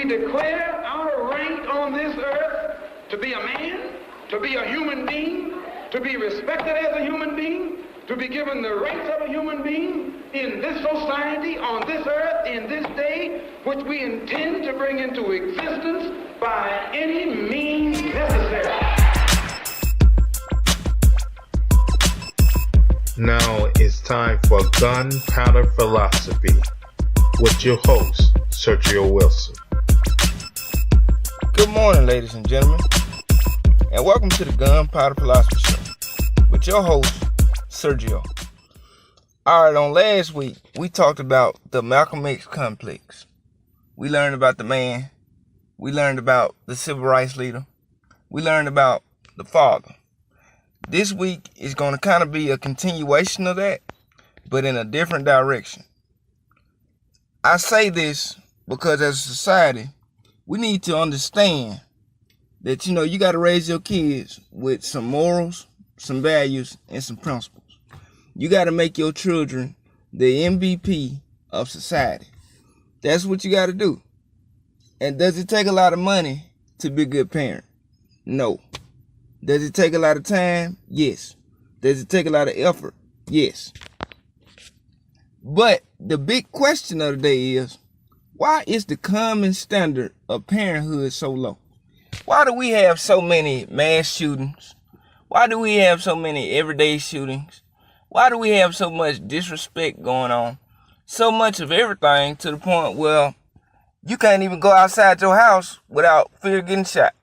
we declare our right on this earth to be a man, to be a human being, to be respected as a human being, to be given the rights of a human being in this society, on this earth, in this day, which we intend to bring into existence by any means necessary. Now it's time for Gunpowder Philosophy with your host, Sergio Wilson. Good morning, ladies and gentlemen, and welcome to the Gunpowder Philosophy Show with your host, Sergio. Alright, on last week, we talked about the Malcolm X complex. We learned about the man. We learned about the civil rights leader. We learned about the father. This week is going to kind of be a continuation of that, but in a different direction. I say this because as a society, we need to understand that, you got to raise your kids with some morals, some values, and some principles. You got to make your children the MVP of society. That's what you got to do. And does it take a lot of money to be a good parent? No. Does it take a lot of time? Yes. Does it take a lot of effort? Yes. But the big question of the day is, why is the common standard of parenthood so low? Why do we have so many mass shootings? Why do we have so many everyday shootings? Why do we have so much disrespect going on? So much of everything to the point where you can't even go outside your house without fear of getting shot.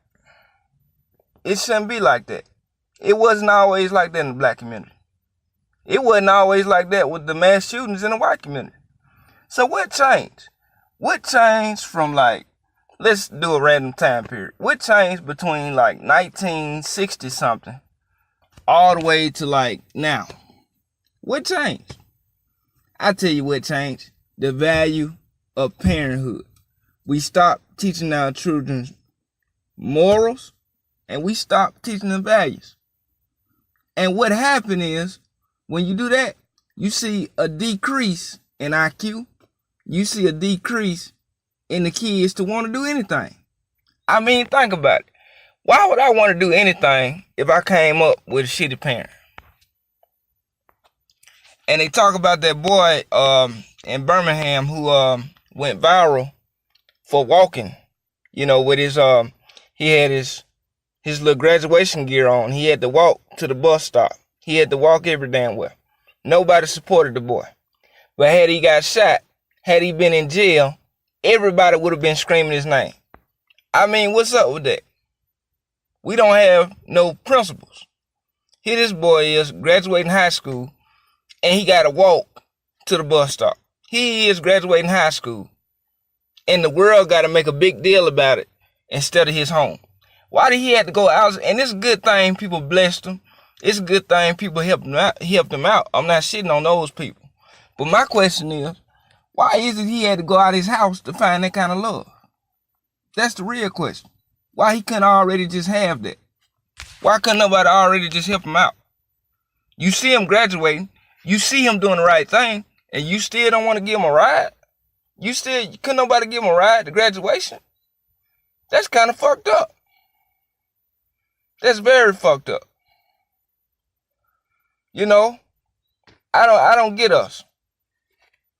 It shouldn't be like that. It wasn't always like that in the black community. It wasn't always like that with the mass shootings in the white community. So what changed? What changed from let's do a random time period. What changed between 1960 something all the way to now? What changed? I tell you what changed. The value of parenthood. We stopped teaching our children morals and we stopped teaching them values. And what happened is, when you do that, you see a decrease in IQ. You see a decrease in the kids to want to do anything. I mean, think about it. Why would I want to do anything if I came up with a shitty parent? And they talk about that boy in Birmingham who went viral for walking. With his he had his little graduation gear on. He had to walk to the bus stop. He had to walk every damn well. Nobody supported the boy. But had he got shot, had he been in jail, everybody would have been screaming his name. I mean, what's up with that? We don't have no principles. Here this boy is graduating high school, and he got to walk to the bus stop. He is graduating high school, and the world got to make a big deal about it instead of his home. Why did he have to go out? And it's a good thing people blessed him. It's a good thing people helped him out. I'm not shitting on those people. But my question is, why is it he had to go out of his house to find that kind of love? That's the real question. Why he couldn't already just have that? Why couldn't nobody already just help him out? You see him graduating. You see him doing the right thing, and you still don't want to give him a ride? Couldn't nobody give him a ride to graduation? That's kind of fucked up. That's very fucked up. I don't get us.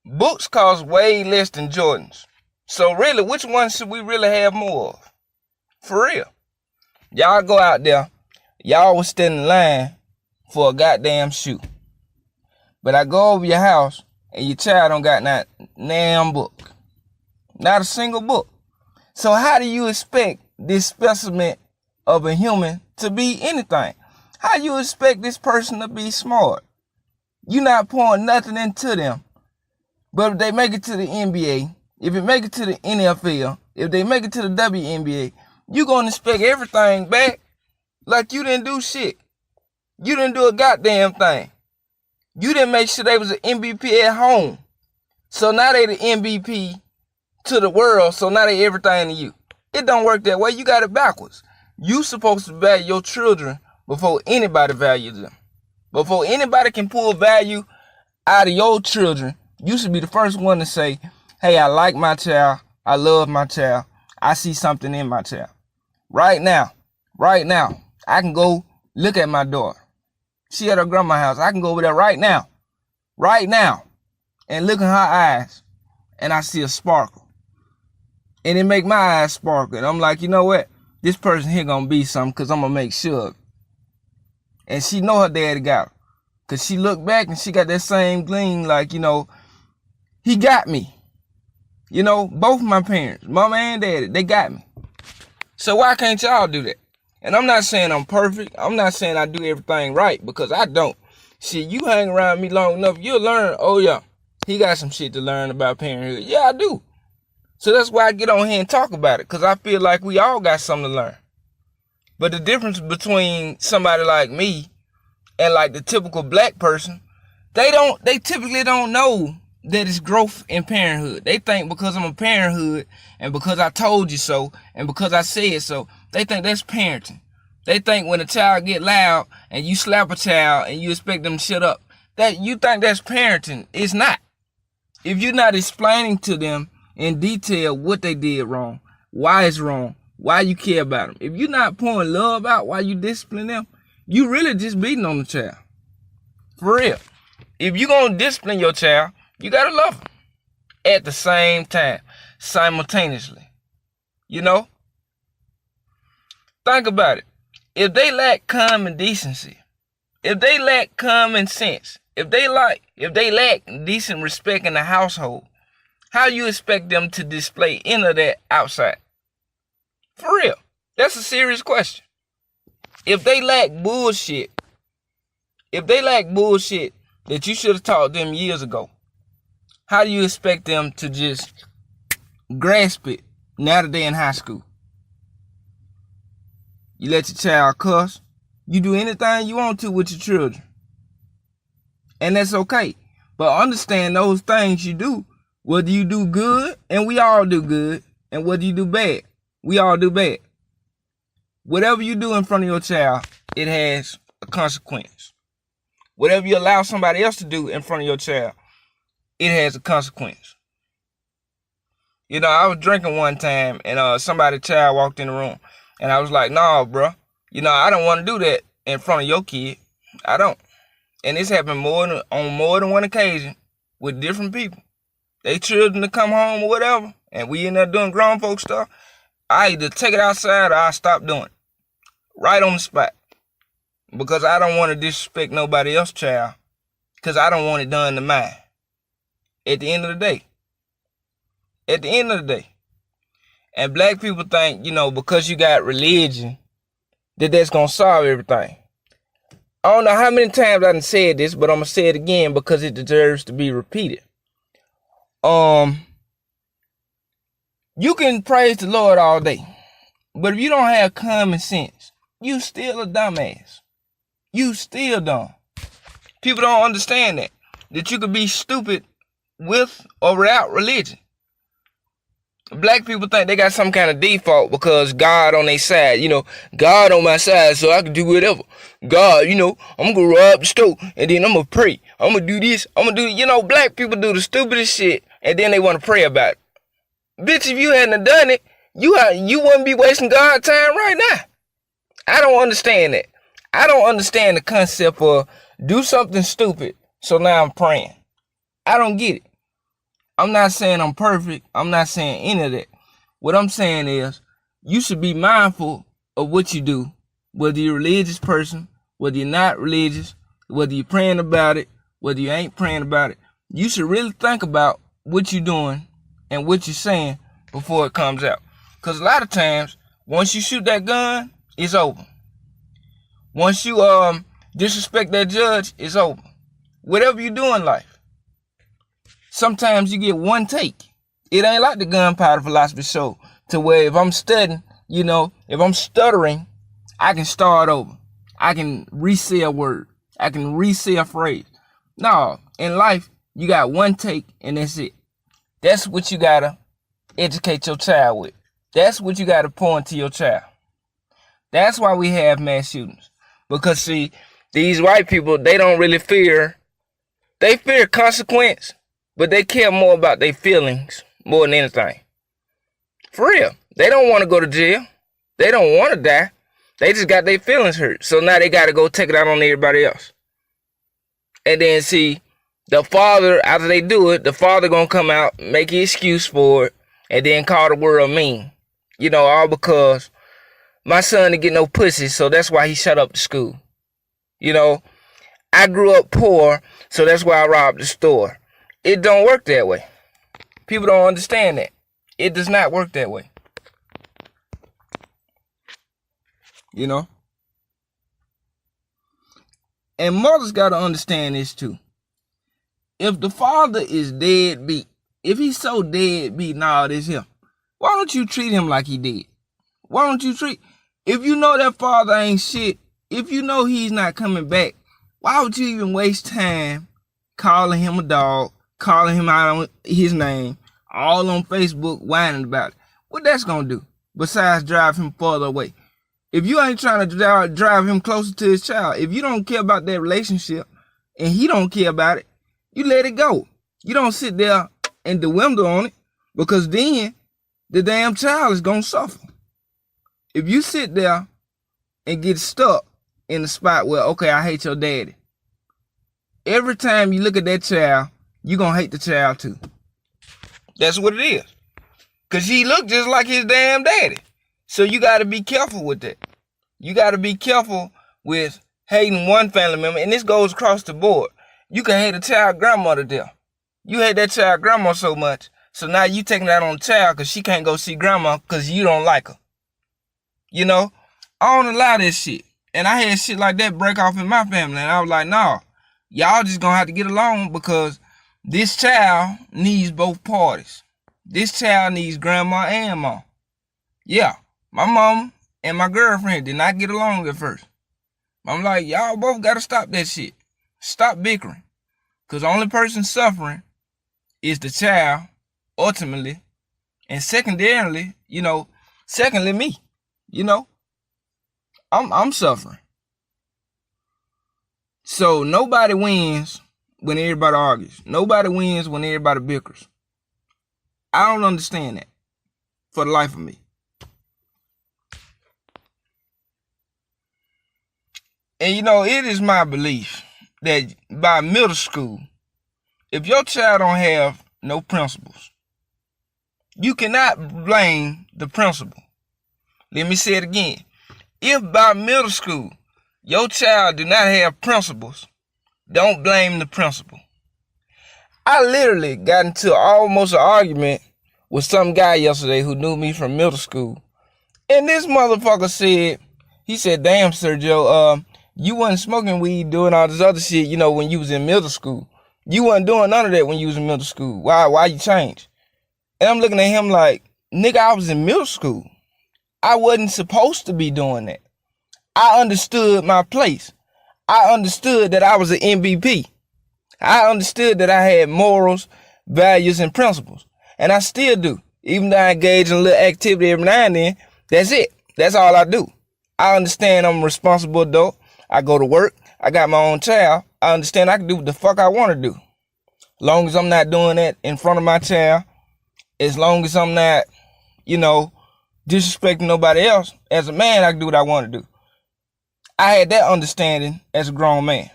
Books cost way less than Jordans. So really, which one should we really have more of? For real. Y'all go out there. Y'all was standing in line for a goddamn shoe. But I go over your house and your child don't got not damn book. Not a single book. So how do you expect this specimen of a human to be anything? How you expect this person to be smart? You not pouring nothing into them. But if they make it to the NBA, if they make it to the NFL, if they make it to the WNBA, you gonna expect everything back like you didn't do shit. You didn't do a goddamn thing. You didn't make sure they was an MVP at home. So now they the MVP to the world, so now they everything to you. It don't work that way. You got it backwards. You supposed to value your children before anybody values them. Before anybody can pull value out of your children, you should be the first one to say, hey, I like my child. I love my child. I see something in my child. Right now, I can go look at my daughter. She at her grandma's house. I can go over there right now, and look in her eyes, and I see a sparkle. And it make my eyes sparkle. And I'm like, you know what? This person here gonna be something, because I'm gonna make sure. And she know her daddy got her. Because she looked back and she got that same gleam, like, you know, he got me. You know, both my parents, mama and daddy, they got me. So why can't y'all do that? And I'm not saying I'm perfect. I'm not saying I do everything right, because I don't. Shit, you hang around me long enough, you'll learn, oh yeah, he got some shit to learn about parenthood. Yeah, I do. So that's why I get on here and talk about it, because I feel like we all got something to learn. But the difference between somebody like me and like the typical black person, they typically don't know that it's growth in parenthood. They think because I'm a parenthood and because I told you so and because I said so, they think that's parenting. They think when a child get loud and you slap a child and you expect them to shut up, that you think that's parenting. It's not. If you're not explaining to them in detail what they did wrong, why it's wrong, why you care about them, if you're not pouring love out while you discipline them, you really just beating on the child. For real. If you're going to discipline your child, you got to love them at the same time, simultaneously. You know? Think about it. If they lack common decency, if they lack common sense, if they lack decent respect in the household, how you expect them to display any of that outside? For real. That's a serious question. If they lack bullshit that you should have taught them years ago, how do you expect them to just grasp it now that they're in high school? You let your child cuss. You do anything you want to with your children. And that's okay. But understand those things you do, whether you do good, and we all do good, and whether you do bad, we all do bad. Whatever you do in front of your child, it has a consequence. Whatever you allow somebody else to do in front of your child, it has a consequence. You know, I was drinking one time and somebody's child walked in the room. And I was like, nah, bro. You know, I don't want to do that in front of your kid. I don't. And this happened on more than one occasion with different people. They children to come home or whatever, and we in there doing grown folk stuff. I either take it outside or I stop doing it. Right on the spot. Because I don't want to disrespect nobody else's child. Because I don't want it done to mine. At the end of the day. And black people think, you know, because you got religion, that's going to solve everything. I don't know how many times I done said this, but I'm going to say it again because it deserves to be repeated. You can praise the Lord all day, but if you don't have common sense, you still a dumbass. You still dumb. People don't understand that you could be stupid with or without religion. Black people think they got some kind of default because God on their side. You know, God on my side, so I can do whatever. God, you know, I'm going to rob the store, and then I'm going to pray. I'm going to do this. I'm going to do, you know, black people do the stupidest shit, and then they want to pray about it. Bitch, if you hadn't done it, you wouldn't be wasting God's time right now. I don't understand that. I don't understand the concept of do something stupid, so now I'm praying. I don't get it. I'm not saying I'm perfect. I'm not saying any of that. What I'm saying is you should be mindful of what you do, whether you're a religious person, whether you're not religious, whether you're praying about it, whether you ain't praying about it. You should really think about what you're doing and what you're saying before it comes out. Because a lot of times, once you shoot that gun, it's over. Once you disrespect that judge, it's over. Whatever you do in life, sometimes you get one take. It ain't like the gunpowder philosophy show to where if I'm studying, you know, if I'm stuttering, I can start over. I can re-say a word. I can re-say a phrase. No, in life, you got one take and that's it. That's what you gotta educate your child with. That's what you gotta pour into your child. That's why we have mass shootings. Because see, these white people, they don't really fear. They fear consequence, but they care more about their feelings more than anything. For real. They don't want to go to jail. They don't want to die. They just got their feelings hurt. So now they got to go take it out on everybody else. And then see, the father, after they do it, the father going to come out, make an excuse for it, and then call the world mean. You know, all because my son didn't get no pussy, so that's why he shut up the school. You know, I grew up poor, so that's why I robbed the store. It don't work that way. People don't understand that. It does not work that way. You know? And mothers got to understand this too. If the father is deadbeat, if he's so deadbeat, nah, this him. Why don't you treat him like he did? Why don't you treat, if you know that father ain't shit, if you know he's not coming back, why would you even waste time calling him a dog, calling him out on his name, all on Facebook whining about it? What that's gonna do besides drive him further away? If you ain't trying to drive him closer to his child, if you don't care about that relationship and he don't care about it, you let it go. You don't sit there and dwindle on it, because then the damn child is gonna suffer. If you sit there and get stuck in the spot where, okay, I hate your daddy, every time you look at that child, you're gonna hate the child too. That's what it is. Because he look just like his damn daddy. So you got to be careful with that. You got to be careful with hating one family member. And this goes across the board. You can hate a child grandmother there. You hate that child grandma so much. So now you taking that on the child because she can't go see grandma because you don't like her. You know, I don't allow that shit. And I had shit like that break off in my family. And I was like, nah, y'all just going to have to get along, because this child needs both parties. This child needs grandma and mom. Yeah, my mom and my girlfriend did not get along at first. I'm like, y'all both got to stop that shit. Stop bickering. Because the only person suffering is the child, ultimately. And secondarily, secondly, me. I'm suffering. So nobody wins when everybody argues. Nobody wins when everybody bickers. I don't understand that for the life of me. And it is my belief that by middle school, if your child don't have no principles, you cannot blame the principal. Let me say it again. If by middle school, your child do not have principles, don't blame the principal. I literally got into almost an argument with some guy yesterday who knew me from middle school. And this motherfucker said, damn, Sergio, you wasn't smoking weed, doing all this other shit, when you was in middle school. You wasn't doing none of that when you was in middle school. Why you changed? And I'm looking at him like, nigga, I was in middle school. I wasn't supposed to be doing that. I understood my place. I understood that I was an MVP. I understood that I had morals, values, and principles. And I still do. Even though I engage in a little activity every now and then, that's it. That's all I do. I understand I'm a responsible adult. I go to work. I got my own child. I understand I can do what the fuck I want to do. As long as I'm not doing that in front of my child, as long as I'm not, disrespecting nobody else, as a man, I can do what I want to do. I had that understanding as a grown man.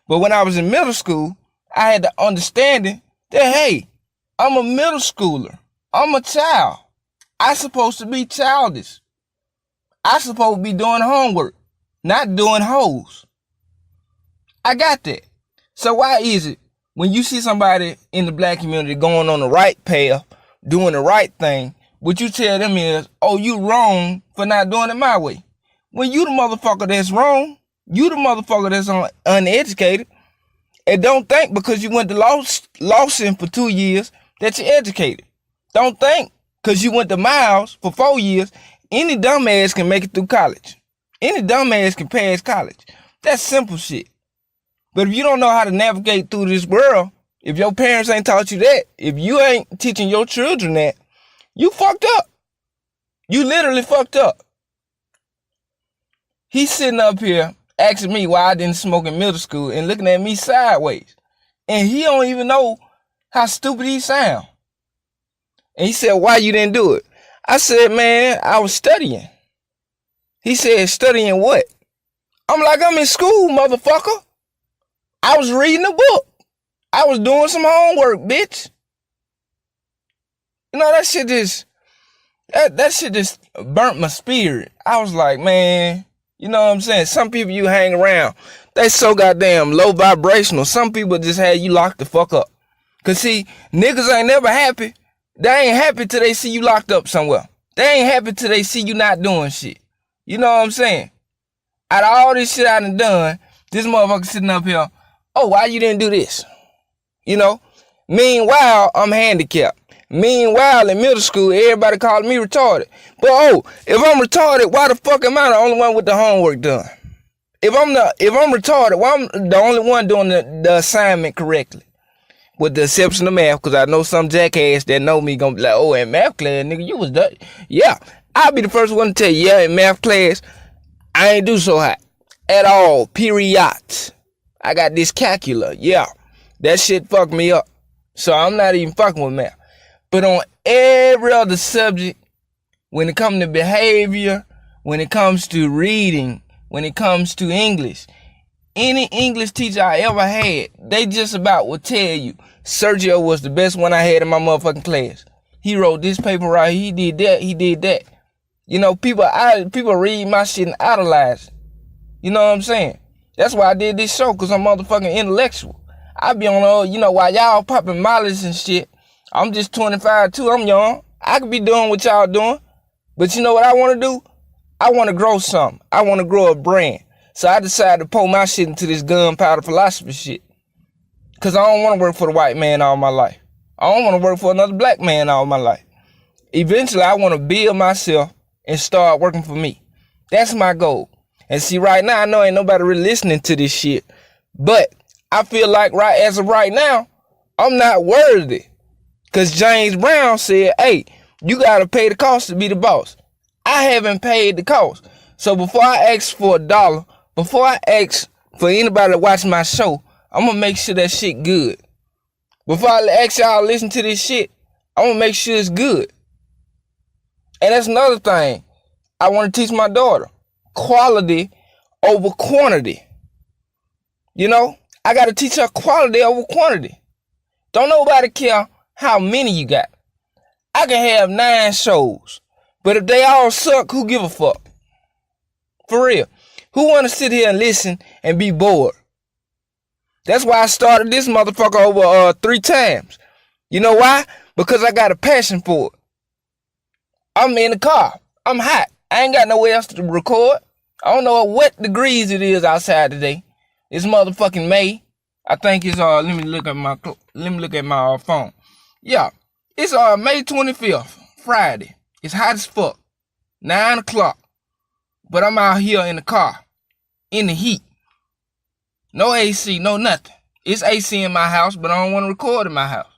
But when I was in middle school, I had the understanding that, hey, I'm a middle schooler. I'm a child. I supposed to be childish. I supposed to be doing homework, not doing hoes. I got that. So why is it when you see somebody in the black community going on the right path, doing the right thing, what you tell them is, oh, you wrong for not doing it my way? When you the motherfucker that's wrong, you the motherfucker that's uneducated, and don't think because you went to Lawson for 2 years that you're educated. Don't think because you went to Miles for 4 years, any dumbass can make it through college. Any dumbass can pass college. That's simple shit. But if you don't know how to navigate through this world, if your parents ain't taught you that, if you ain't teaching your children that, you fucked up. You literally fucked up. He's sitting up here asking me why I didn't smoke in middle school and looking at me sideways. And he don't even know how stupid he sound. And he said, why you didn't do it? I said, man, I was studying. He said, studying what? I'm like, I'm in school, motherfucker. I was reading a book. I was doing some homework, bitch. You know, that shit just burnt my spirit. I was like, man, you know what I'm saying? Some people you hang around, they so goddamn low vibrational. Some people just had you locked the fuck up. Cause see, niggas ain't never happy. They ain't happy till they see you locked up somewhere. They ain't happy till they see you not doing shit. You know what I'm saying? Out of all this shit I done done, this motherfucker sitting up here, oh, why you didn't do this? You know? Meanwhile, I'm handicapped. Meanwhile, in middle school, everybody called me retarded. But oh, if I'm retarded, why the fuck am I the only one with the homework done? If I'm retarded, why I'm the only one doing the assignment correctly? With the exception of math, because I know some jackass that know me gonna be like, oh, in math class, nigga, you was done. Yeah, I'll be the first one to tell you, yeah, in math class, I ain't do so hot. At all, period. I got dyscalculia, yeah. That shit fucked me up. So I'm not even fucking with math. But on every other subject, when it comes to behavior, when it comes to reading, when it comes to English, any English teacher I ever had, they just about would tell you, Sergio was the best one I had in my motherfucking class. He wrote this paper right, he did that. You know, people read my shit and idolize it. You know what I'm saying? That's why I did this show, because I'm motherfucking intellectual. I be on, you know, while y'all popping mollies and shit, I'm just 25 too, I'm young. I could be doing what y'all doing. But you know what I want to do? I want to grow something. I want to grow a brand. So I decided to pour my shit into this gunpowder philosophy shit. Because I don't want to work for the white man all my life. I don't want to work for another black man all my life. Eventually, I want to build myself and start working for me. That's my goal. And see, right now, I know ain't nobody really listening to this shit. But I feel like as of right now, I'm not worthy. Because James Brown said, hey, you got to pay the cost to be the boss. I haven't paid the cost. So before I ask for $1, before I ask for anybody to watch my show, I'm going to make sure that shit good. Before I ask y'all to listen to this shit, I'm going to make sure it's good. And that's another thing I want to teach my daughter. Quality over quantity. You know, I got to teach her quality over quantity. Don't nobody care how many you got. I can have 9 shows, but if they all suck, who give a fuck? For real. Who want to sit here and listen and be bored? That's why I started this motherfucker over 3 times. You know why? Because I got a passion for it. I'm in the car. I'm hot. I ain't got nowhere else to record. I don't know what degrees it is outside today. It's motherfucking May. I think it's let me look at my phone. Yeah, it's May 25th, Friday. It's hot as fuck. 9 o'clock. But I'm out here in the car, in the heat. No AC, no nothing. It's AC in my house, but I don't want to record in my house.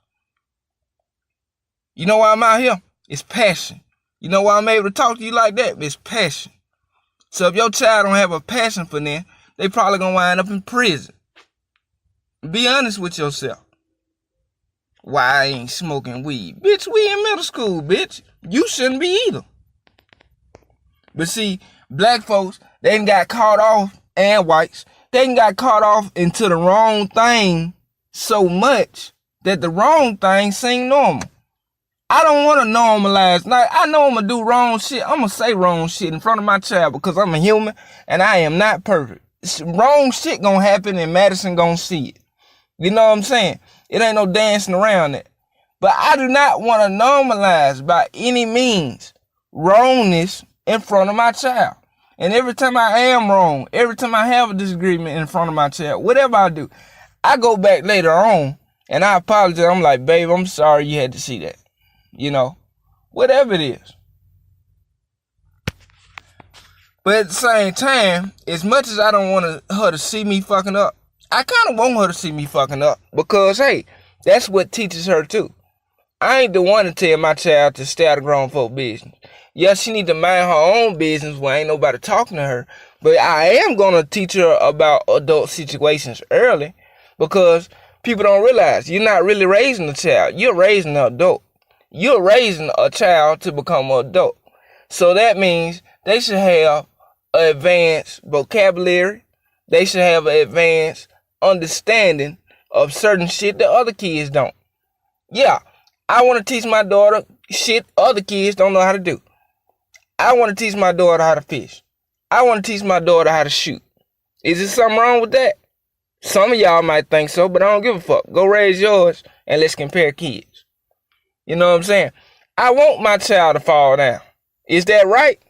You know why I'm out here? It's passion. You know why I'm able to talk to you like that? It's passion. So if your child don't have a passion for them, they probably gonna wind up in prison. Be honest with yourself. Why I ain't smoking weed? Bitch, we in middle school, bitch. You shouldn't be either. But see, black folks, they done got caught off, and whites, they done got caught off into the wrong thing so much that the wrong thing seem normal. I don't want to normalize. Now, I know I'm going to do wrong shit. I'm going to say wrong shit in front of my child because I'm a human and I am not perfect. Wrong shit going to happen and Madison going to see it. You know what I'm saying? It ain't no dancing around it. But I do not want to normalize by any means wrongness in front of my child. And every time I am wrong, every time I have a disagreement in front of my child, whatever I do, I go back later on and I apologize. I'm like, babe, I'm sorry you had to see that. You know, whatever it is. But at the same time, as much as I don't want her to see me fucking up, I kind of want her to see me fucking up because, hey, that's what teaches her too. I ain't the one to tell my child to stay out of grown folk business. Yeah, she need to mind her own business when ain't nobody talking to her. But I am going to teach her about adult situations early because people don't realize you're not really raising a child. You're raising an adult. you're raising a child to become an adult. So that means they should have an advanced vocabulary. They should have an advanced understanding of certain shit that other kids don't. Yeah, I want to teach my daughter shit other kids don't know how to do. I want to teach my daughter how to fish. I want to teach my daughter how to shoot. Is there something wrong with that? Some of y'all might think so, but I don't give a fuck. Go raise yours and let's compare kids. You know what I'm saying? I want my child to fall down. Is that right?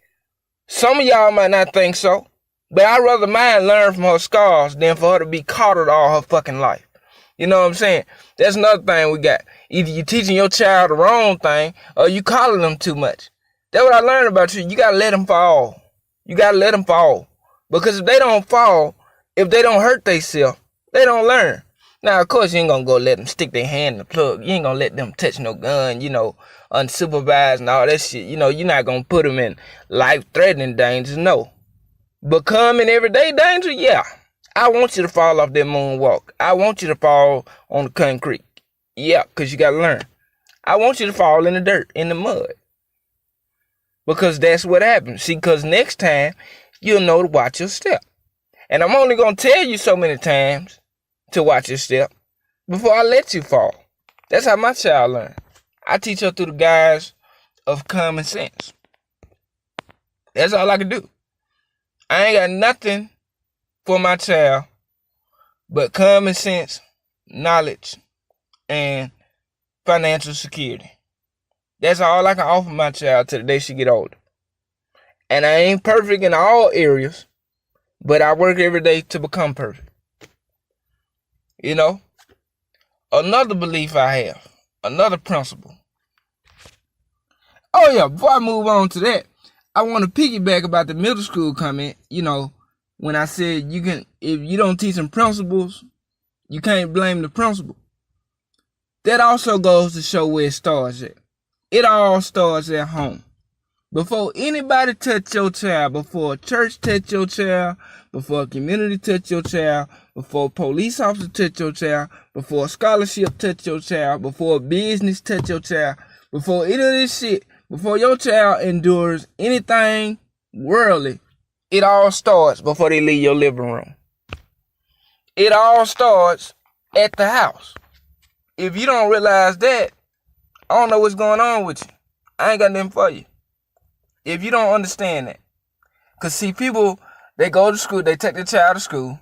Some of y'all might not think so, but I'd rather mine learn from her scars than for her to be coddled all her fucking life. You know what I'm saying? That's another thing we got. Either you teaching your child the wrong thing or you coddling them too much. That's what I learned about you. You got to let them fall. You got to let them fall. Because if they don't fall, if they don't hurt themselves, they don't learn. Now, of course, you ain't going to go let them stick their hand in the plug. You ain't going to let them touch no gun, unsupervised and all that shit. You're not going to put them in life-threatening dangers, no. But come in everyday danger, yeah. I want you to fall off that moonwalk. I want you to fall on the concrete. Yeah, because you got to learn. I want you to fall in the dirt, in the mud. Because that's what happens. See, because next time, you'll know to watch your step. And I'm only going to tell you so many times to watch your step before I let you fall. That's how my child learns. I teach her through the guise of common sense. That's all I can do. I ain't got nothing for my child but common sense, knowledge, and financial security. That's all I can offer my child till the day she get older. And I ain't perfect in all areas, but I work every day to become perfect. Another belief I have, another principle. Oh yeah, before I move on to that, I want to piggyback about the middle school comment. When I said if you don't teach them principles, you can't blame the principal. That also goes to show where it starts at. It all starts at home. Before anybody touch your child, before a church touch your child, before a community touch your child, before a police officer touch your child, before a scholarship touch your child, before a business touch your child, before any of this shit, before your child endures anything worldly, it all starts before they leave your living room. It all starts at the house. If you don't realize that, I don't know what's going on with you. I ain't got nothing for you. If you don't understand that. Because see, people, they go to school, they take their child to school,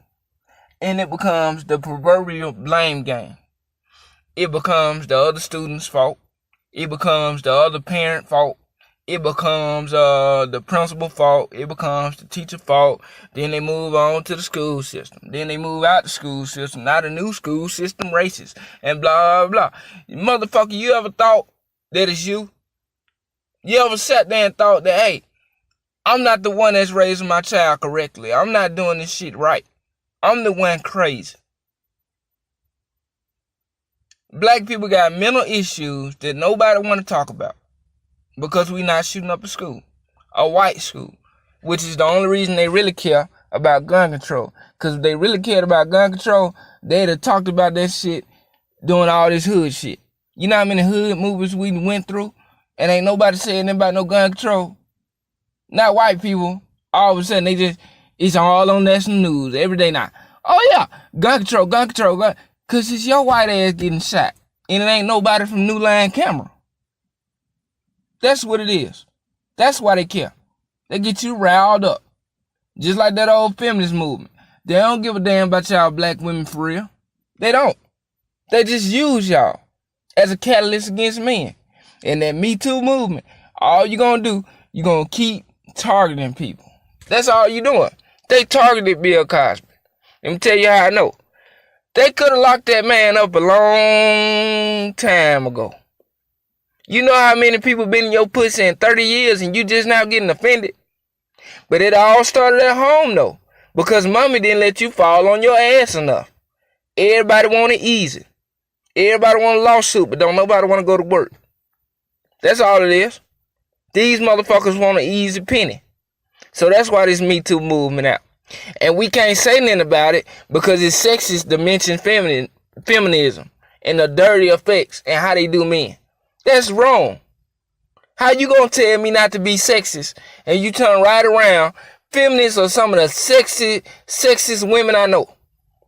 and it becomes the proverbial blame game. It becomes the other student's fault. It becomes the other parent fault. It becomes the principal fault. It becomes the teacher fault. Then they move on to the school system. Then they move out the school system. Now the new school system racist and blah, blah, blah. Motherfucker, you ever thought that it's you? You ever sat there and thought that, hey, I'm not the one that's raising my child correctly. I'm not doing this shit right. I'm the one crazy. Black people got mental issues that nobody want to talk about because we not shooting up a school, a white school, which is the only reason they really care about gun control. Because if they really cared about gun control, they'd have talked about that shit doing all this hood shit. You know how many hood movies we went through and ain't nobody saying nothing about no gun control? Not white people. All of a sudden, it's all on national news every day now. Oh yeah, gun control, because it's your white ass getting shot. And it ain't nobody from New Line Camera. That's what it is. That's why they care. They get you riled up. Just like that old feminist movement. They don't give a damn about y'all black women for real. They don't. They just use y'all as a catalyst against men. And that Me Too movement, all you gonna do, you gonna keep targeting people. That's all you doing. They targeted Bill Cosby. Let me tell you how I know. They could have locked that man up a long time ago. You know how many people been in your pussy in 30 years and you just now getting offended? But it all started at home though. Because mommy didn't let you fall on your ass enough. Everybody want it easy. Everybody want a lawsuit, but don't nobody want to go to work. That's all it is. These motherfuckers want an easy penny. So that's why this Me Too movement out. And we can't say nothing about it because it's sexist to mention feminism and the dirty effects and how they do men. That's wrong. How you gonna tell me not to be sexist and you turn right around? Feminists are some of the sexist women I know.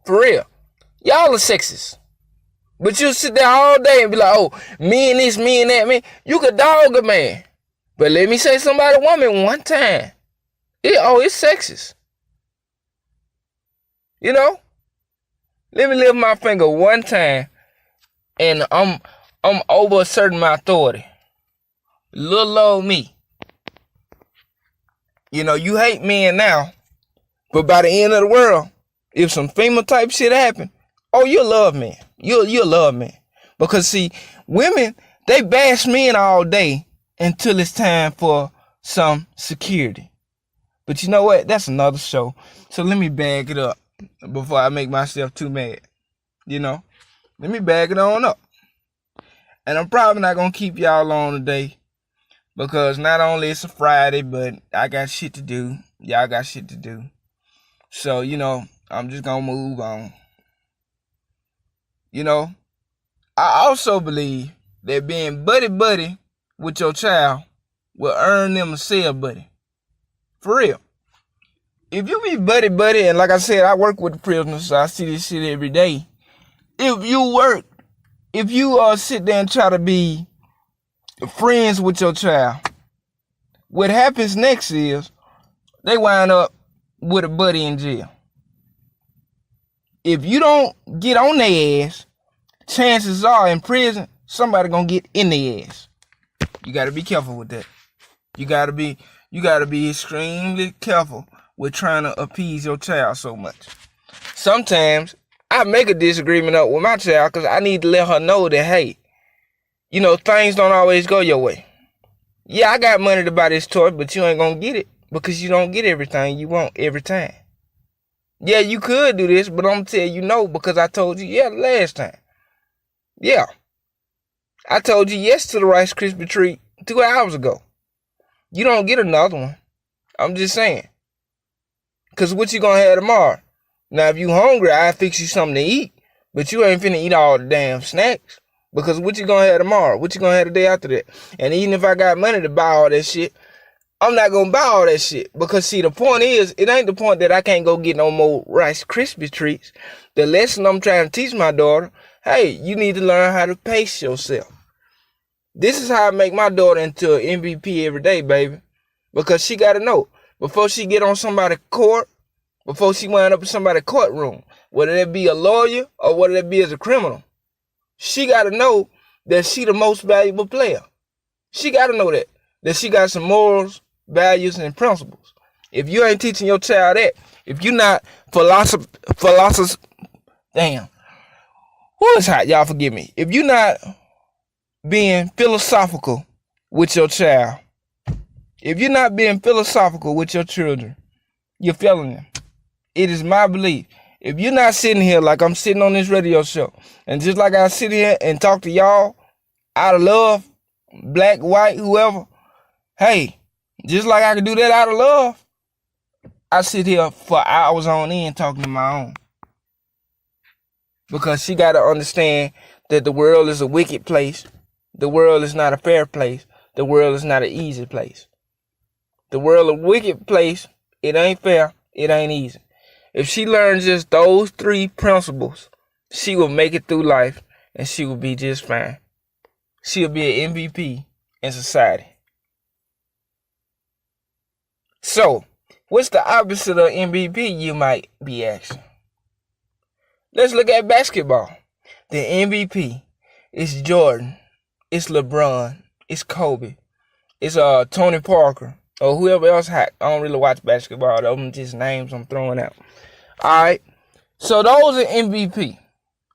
For real. Y'all are sexist. But you sit there all day and be like, oh, me and this, me and that, man. You could dog a man. But let me say something about a woman one time. It's sexist. You know? Let me lift my finger one time and I'm over asserting my authority. Little old me. You know, you hate men now, but by the end of the world, if some female type shit happen, oh, you'll love men. You'll love men. Because see, women, they bash men all day until it's time for some security. But you know what? That's another show. So let me bag it up before I make myself too mad. You know? Let me bag it on up. And I'm probably not going to keep y'all on today. Because not only it's a Friday, but I got shit to do. Y'all got shit to do. So, you know, I'm just going to move on. You know, I also believe that being buddy-buddy with your child will earn them a cell buddy. For real. If you be buddy-buddy, and like I said, I work with the prisoners, so I see this shit every day. If you sit there and try to be friends with your child, what happens next is they wind up with a buddy in jail. If you don't get on their ass, chances are in prison, somebody gonna get in their ass. You gotta be careful with that. You gotta be extremely careful with trying to appease your child so much. Sometimes I make a disagreement up with my child because I need to let her know that, hey, you know, things don't always go your way. Yeah, I got money to buy this toy, but you ain't gonna get it because you don't get everything you want every time. Yeah, you could do this, but I'm gonna tell you no because I told you yeah last time. Yeah. I told you yes to the Rice Krispie treat 2 hours ago. You don't get another one. I'm just saying. Because what you gonna have tomorrow? Now, if you hungry, I'll fix you something to eat. But you ain't finna eat all the damn snacks. Because what you gonna have tomorrow? What you gonna have the day after that? And even if I got money to buy all that shit, I'm not gonna buy all that shit. Because see, the point is, it ain't the point that I can't go get no more Rice Krispie treats. The lesson I'm trying to teach my daughter, hey, you need to learn how to pace yourself. This is how I make my daughter into an MVP every day, baby. Because she gotta know, before she get on somebody's court, before she wind up in somebody's courtroom, whether that be a lawyer or whether that be as a criminal, she gotta know that she the most valuable player. She gotta know that she got some morals, values, and principles. If you ain't teaching your child that, if you not damn, who is hot? Y'all forgive me. If you not being philosophical with your child, if you're not being philosophical with your children, you're failing them. It is my belief. If you're not sitting here like I'm sitting on this radio show, and just like I sit here and talk to y'all out of love, black, white, whoever, hey, just like I can do that out of love, I sit here for hours on end talking to my own. Because she got to understand that the world is a wicked place. The world is not a fair place. The world is not an easy place. The world is a wicked place. It ain't fair. It ain't easy. If she learns just those 3 principles, she will make it through life and she will be just fine. She'll be an MVP in society. So, what's the opposite of MVP, you might be asking? Let's look at basketball. The MVP is Jordan, it's LeBron, it's Kobe, it's Tony Parker, or whoever else hot. I don't really watch basketball. Those are just names I'm throwing out. Alright, so those are MVP.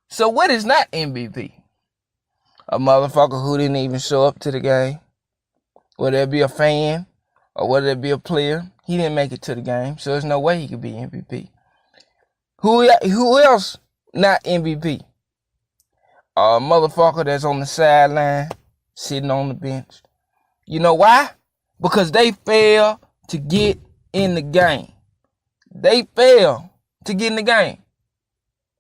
So what is not MVP? A motherfucker who didn't even show up to the game. Whether it be a fan or whether it be a player, he didn't make it to the game, so there's no way he could be MVP. Who else not MVP? A motherfucker that's on the sideline, sitting on the bench. You know why? Because they fail to get in the game. They fail to get in the game.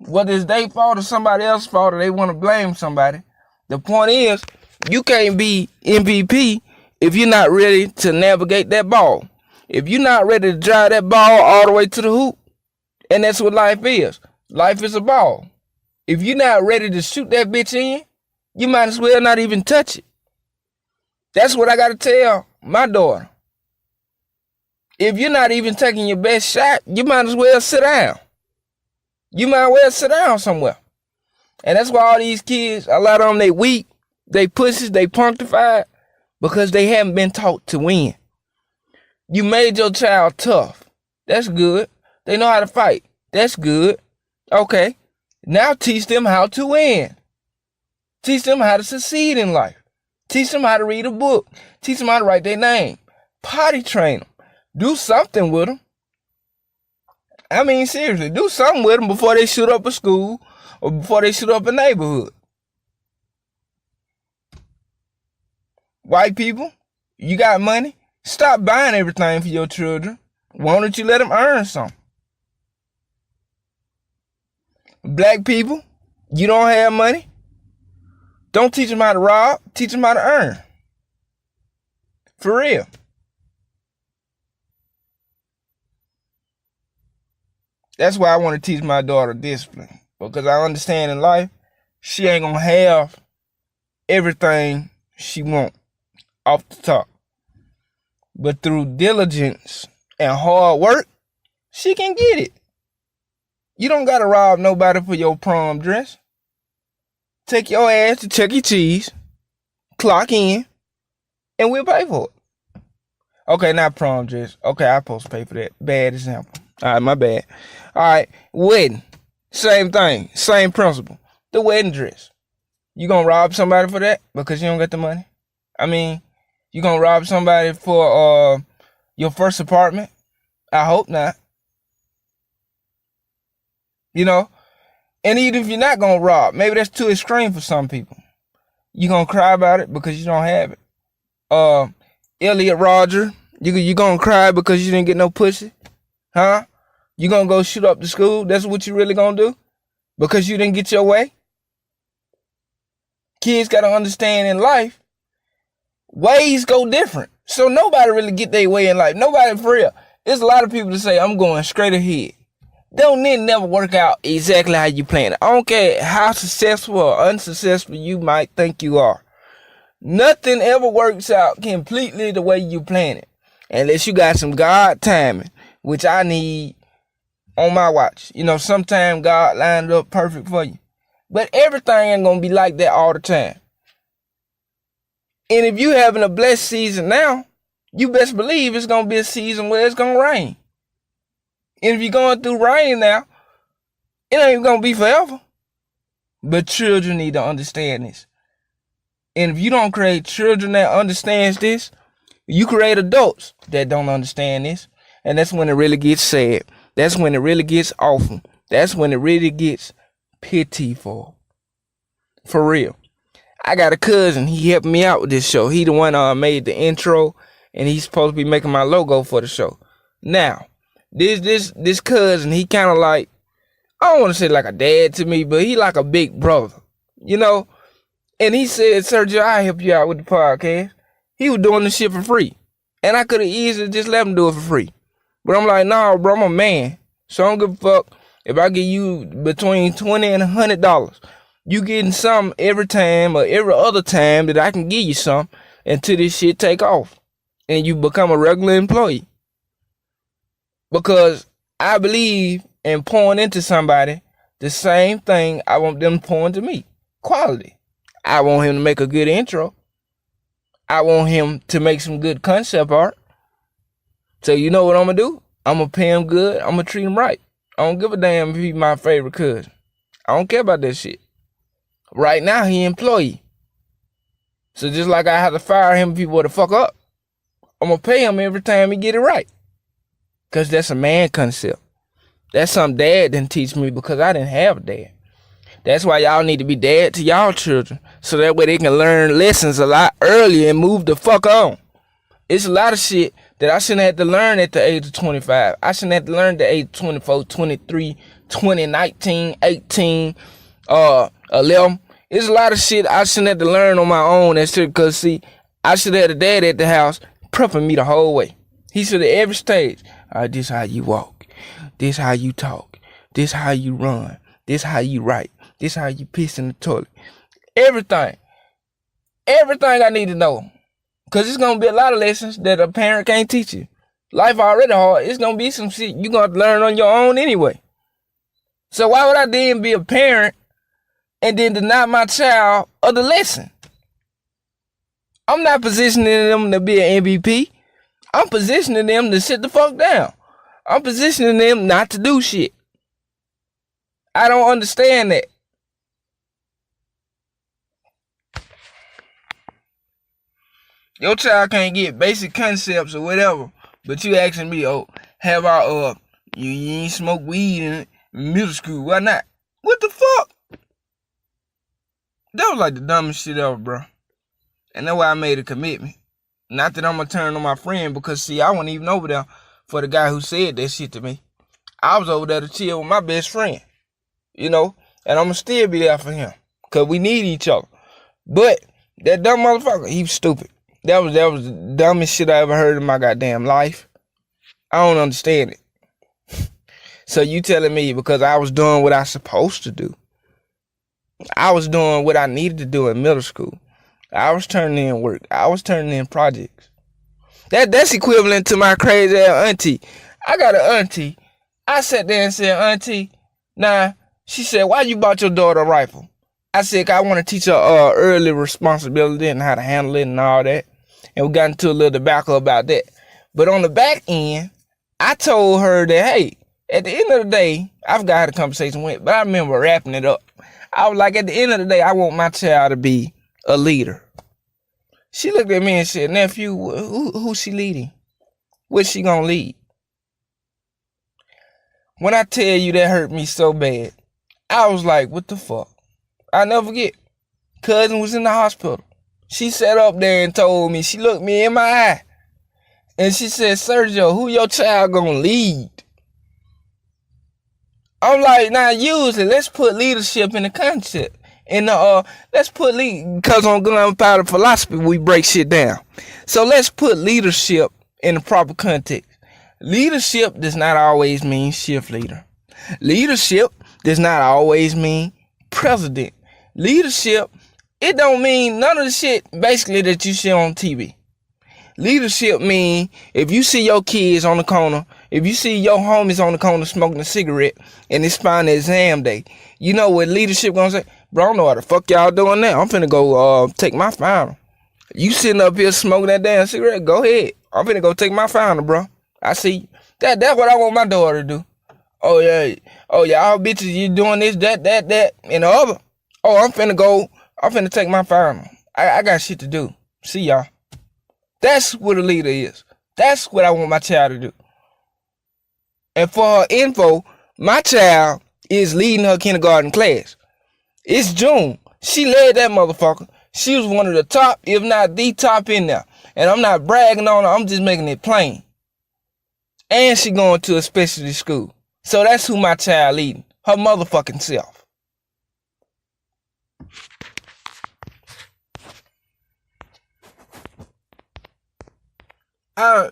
Whether it's their fault or somebody else's fault or they want to blame somebody, the point is, You can't be MVP if you're not ready to navigate that ball. If you're not ready to drive that ball all the way to the hoop, and that's what life is. Life is a ball. If you're not ready to shoot that bitch in, you might as well not even touch it. That's what I got to tell my daughter. If you're not even taking your best shot, you might as well sit down. You might as well sit down somewhere. And that's why all these kids, a lot of them, they weak, they pussies, they punctified, because they haven't been taught to win. You made your child tough. That's good. They know how to fight. That's good. Okay. Now teach them how to win. Teach them how to succeed in life. Teach them how to read a book. Teach them how to write their name. Potty train them. Do something with them. I mean, seriously, do something with them before they shoot up a school or before they shoot up a neighborhood. White people, you got money? Stop buying everything for your children. Why don't you let them earn something? Black people, you don't have money? Don't teach them how to rob. Teach them how to earn. For real. That's why I want to teach my daughter discipline. Because I understand in life, she ain't going to have everything she want off the top. But through diligence and hard work, she can get it. You don't got to rob nobody for your prom dress. Take your ass to Chuck E. Cheese, clock in, and we'll pay for it. Okay, not prom dress. Okay, I'm supposed to pay for that. Bad example. All right, my bad. All right, wedding. Same thing. Same principle. The wedding dress. You gonna rob somebody for that because you don't got the money? I mean, you gonna rob somebody for your first apartment? I hope not. You know? And even if you're not gonna rob, maybe that's too extreme for some people. You gonna cry about it because you don't have it. Elliot Rodger, you gonna cry because you didn't get no pussy? Huh? You gonna go shoot up the school? That's what you really gonna do? Because you didn't get your way? Kids gotta understand in life, ways go different. So nobody really get their way in life. Nobody for real. There's a lot of people that say, I'm going straight ahead. Don't it never work out exactly how you plan it. I don't care how successful or unsuccessful you might think you are. Nothing ever works out completely the way you plan it. Unless you got some God timing, which I need on my watch. You know, sometimes God lined up perfect for you. But everything ain't gonna be like that all the time. And if you having a blessed season now, you best believe it's gonna be a season where it's gonna rain. And if you're going through rain now, it ain't gonna be forever. But children need to understand this. And if you don't create children that understands this, you create adults that don't understand this. And that's when it really gets sad. That's when it really gets awful. That's when it really gets pitiful. For real. I got a cousin, he helped me out with this show. He the one made the intro, and he's supposed to be making my logo for the show. Now, this cousin, he kind of like, I don't want to say like a dad to me, but he like a big brother, you know? And he said, Sergio, I'll help you out with the podcast. He was doing this shit for free. And I could have easily just let him do it for free. But I'm like, nah, bro, I'm a man. So I don't give a fuck if I give you between $20 and $100. You getting something every time or every other time that I can give you some until this shit take off. And you become a regular employee. Because I believe in pouring into somebody the same thing I want them pouring to me. Quality. I want him to make a good intro. I want him to make some good concept art. So you know what I'm going to do? I'm going to pay him good. I'm going to treat him right. I don't give a damn if he's my favorite cousin. I don't care about that shit. Right now, he employee. So just like I have to fire him if he were to fuck up, I'm going to pay him every time he get it right. Because that's a man concept. That's something dad didn't teach me because I didn't have a dad. That's why y'all need to be dad to y'all children. So that way they can learn lessons a lot earlier and move the fuck on. It's a lot of shit that I shouldn't have to learn at the age of 25. I shouldn't have to learn at the age of 24, 23, 20, 19, 18, 11. It's a lot of shit I shouldn't have to learn on my own. That's true, because, see, I should have had a dad at the house prepping me the whole way. He should have every stage. All right, this how you walk. This how you talk. This how you run. This how you write. This how you piss in the toilet. Everything. Everything I need to know. Because it's going to be a lot of lessons that a parent can't teach you. Life already hard. It's going to be some shit you're going to learn on your own anyway. So why would I then be a parent and then deny my child of the lesson? I'm not positioning them to be an MVP. I'm positioning them to sit the fuck down. I'm positioning them not to do shit. I don't understand that. Your child can't get basic concepts or whatever, but you asking me, oh, have I, you ain't smoke weed in middle school, why not? What the fuck? That was like the dumbest shit ever, bro. And that's why I made a commitment. Not that I'm gonna turn on my friend, because see, I wasn't even over there for the guy who said that shit to me. I was over there to chill with my best friend, you know, and I'm gonna still be there for him, because we need each other. But that dumb motherfucker, he was stupid. That was the dumbest shit I ever heard in my goddamn life. I don't understand it. So you telling me because I was doing what I was supposed to do. I was doing what I needed to do in middle school. I was turning in work. I was turning in projects. That's equivalent to my crazy ass auntie. I got an auntie. I sat there and said, auntie, nah. She said, why you bought your daughter a rifle? I said, I want to teach her early responsibility and how to handle it and all that. And we got into a little tobacco about that. But on the back end, I told her that, hey, at the end of the day, I forgot how the conversation went, but I remember wrapping it up. I was like, at the end of the day, I want my child to be a leader. She looked at me and said, nephew, who's she leading? What's she gonna lead? When I tell you that hurt me so bad, I was like, what the fuck? I'll never forget. Cousin was in the hospital. She sat up there and told me, she looked me in my eye. And she said, Sergio, who your child gonna lead? I'm like, now usually, let's put leadership in the concept. And let's put because on gunpowder philosophy, we break shit down. So let's put leadership in the proper context. Leadership does not always mean shift leader. Leadership does not always mean president. Leadership, it don't mean none of the shit basically that you see on TV. Leadership mean if you see your kids on the corner, if you see your homies on the corner smoking a cigarette and it's final exam day, you know what leadership gonna say? Bro, I don't know how the fuck y'all doing now. I'm finna go take my final. You sitting up here smoking that damn cigarette, go ahead. I'm finna go take my final, bro. I see you. That's what I want my daughter to do. Oh yeah, all bitches, you doing this, that, and the other. Oh, I'm finna take my final. I got shit to do. See y'all. That's what a leader is. That's what I want my child to do. And for her info, my child is leading her kindergarten class. It's June. She led that motherfucker. She was one of the top, if not the top in there. And I'm not bragging on her. I'm just making it plain. And she going to a specialty school. So that's who my child leading. Her motherfucking self.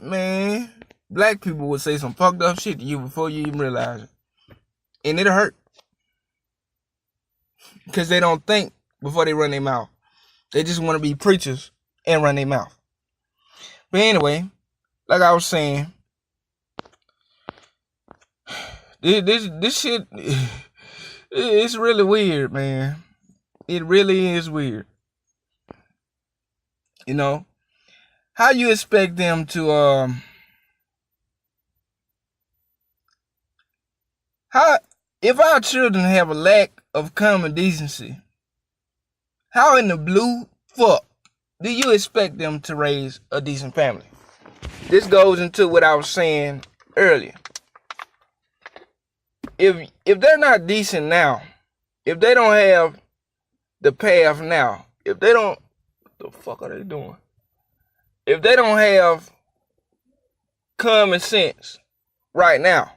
Man, black people would say some fucked up shit to you before you even realize it. And it'll hurt. Because they don't think before they run their mouth. They just want to be preachers and run their mouth. But anyway, like I was saying, this shit, it's really weird, man. It really is weird. You know? How you expect them to, if our children have a lack of common decency, how in the blue fuck do you expect them to raise a decent family? This goes into what I was saying earlier. If they're not decent now, if they don't have the path now, if they don't, what the fuck are they doing? If they don't have common sense right now,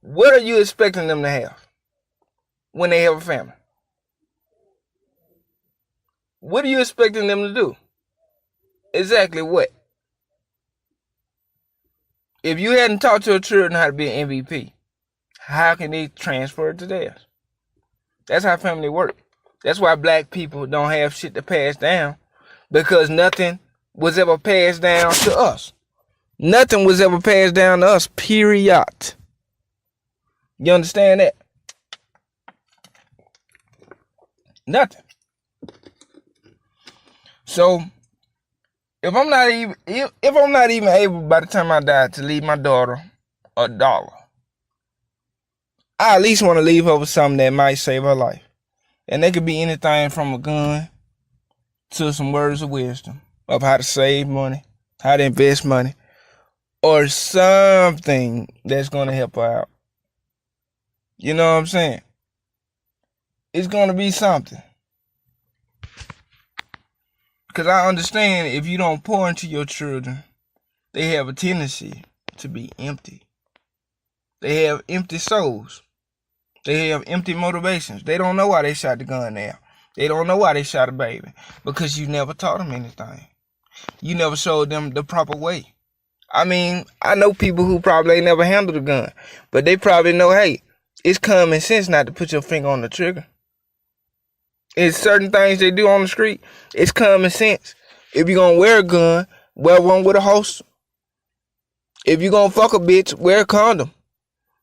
what are you expecting them to have? when they have a family? What are you expecting them to do? Exactly what? If you hadn't taught your children how to be an MVP, how can they transfer it to theirs? That's how family works. That's why black people don't have shit to pass down, because nothing was ever passed down to us. Nothing was ever passed down to us, period. You understand that? Nothing. So if I'm not even able by the time I die to leave my daughter $1, I at least want to leave her with something that might save her life. And that could be anything from a gun to some words of wisdom of how to save money, how to invest money, or something that's going to help her out. You know what I'm saying? It's going to be something. Because I understand if you don't pour into your children, they have a tendency to be empty. They have empty souls. They have empty motivations. They don't know why they shot the gun now. They don't know why they shot a baby. Because you never taught them anything. You never showed them the proper way. I mean, I know people who probably ain't never handled a gun. But they probably know, hey, it's common sense not to put your finger on the trigger. It's certain things they do on the street. It's common sense. If you're going to wear a gun, wear one with a holster. If you're going to fuck a bitch, wear a condom.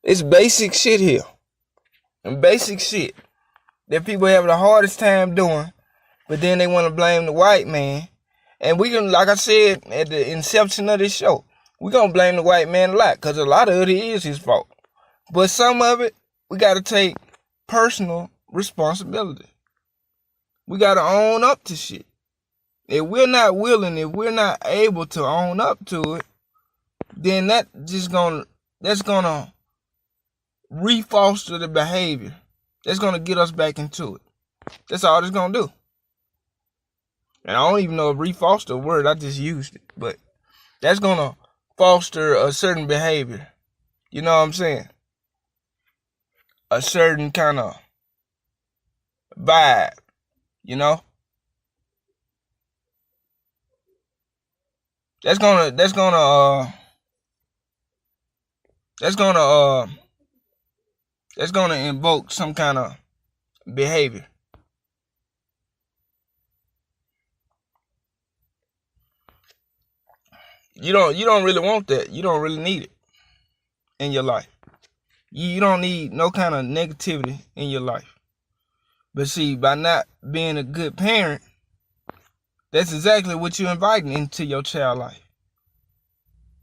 It's basic shit here. And basic shit that people have the hardest time doing. But then they want to blame the white man. And we can, like I said at the inception of this show, we're going to blame the white man a lot. Because a lot of it is his fault. But some of it, we got to take personal responsibility. We got to own up to shit. If we're not willing, if we're not able to own up to it, then that's going to re-foster the behavior. That's going to get us back into it. That's all it's going to do. And I don't even know if re-foster a word, I just used it. But that's going to foster a certain behavior. You know what I'm saying? A certain kind of vibe. You know? That's gonna invoke some kind of behavior. You don't really want that. You don't really need it in your life. You don't need no kind of negativity in your life. But see, by not being a good parent, that's exactly what you're inviting into your child life.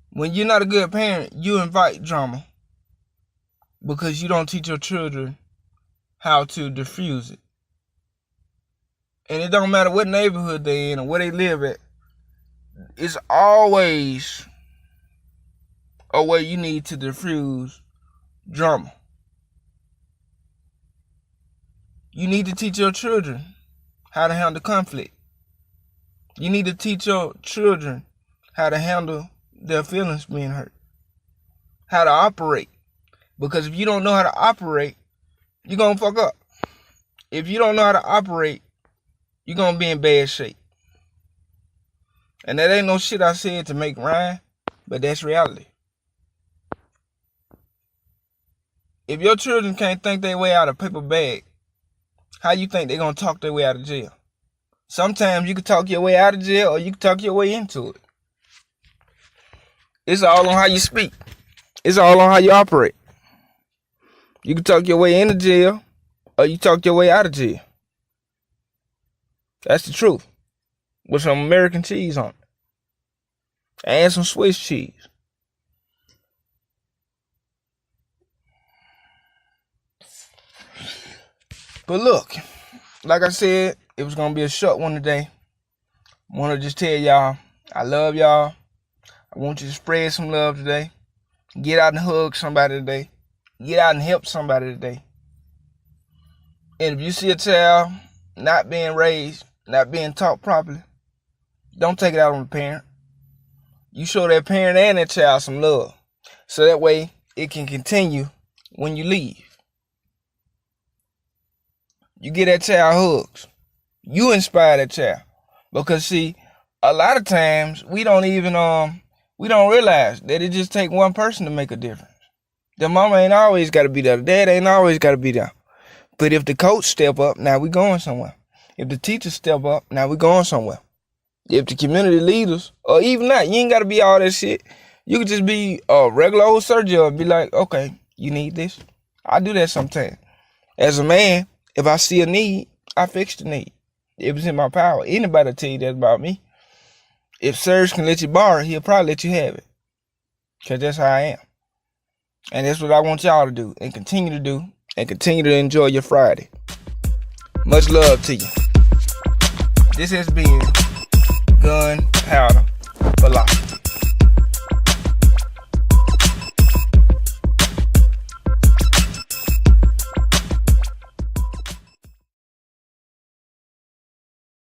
When you're not a good parent, you invite drama because you don't teach your children how to diffuse it. And it don't matter what neighborhood they're in or where they live at, it's always a way you need to diffuse drama. You need to teach your children how to handle conflict. You need to teach your children how to handle their feelings being hurt. How to operate. Because if you don't know how to operate, you're going to fuck up. If you don't know how to operate, you're going to be in bad shape. And that ain't no shit I said to make rhyme, but that's reality. If your children can't think their way out of a paper bag, how you think they're going to talk their way out of jail? Sometimes you can talk your way out of jail or you can talk your way into it. It's all on how you speak. It's all on how you operate. You can talk your way into jail or you talk your way out of jail. That's the truth. With some American cheese on it. And some Swiss cheese. But look, like I said, it was going to be a short one today. I want to just tell y'all, I love y'all. I want you to spread some love today. Get out and hug somebody today. Get out and help somebody today. And if you see a child not being raised, not being taught properly, don't take it out on the parent. You show that parent and that child some love. So that way it can continue when you leave. You get that child hugs. You inspire that child. Because see, a lot of times we don't realize that it just take one person to make a difference. The mama ain't always got to be there. The dad ain't always got to be there. But if the coach step up, now we going somewhere. If the teacher step up, now we going somewhere. If the community leaders, or even not, you ain't got to be all that shit. You could just be a regular old surgeon and be like, okay, you need this. I do that sometimes. As a man, if I see a need, I fix the need. If it's in my power, anybody will tell you that about me. If Serge can let you borrow it, he'll probably let you have it. Because that's how I am. And that's what I want y'all to do and continue to do and continue to enjoy your Friday. Much love to you. This has been Gunpowder Philosophy.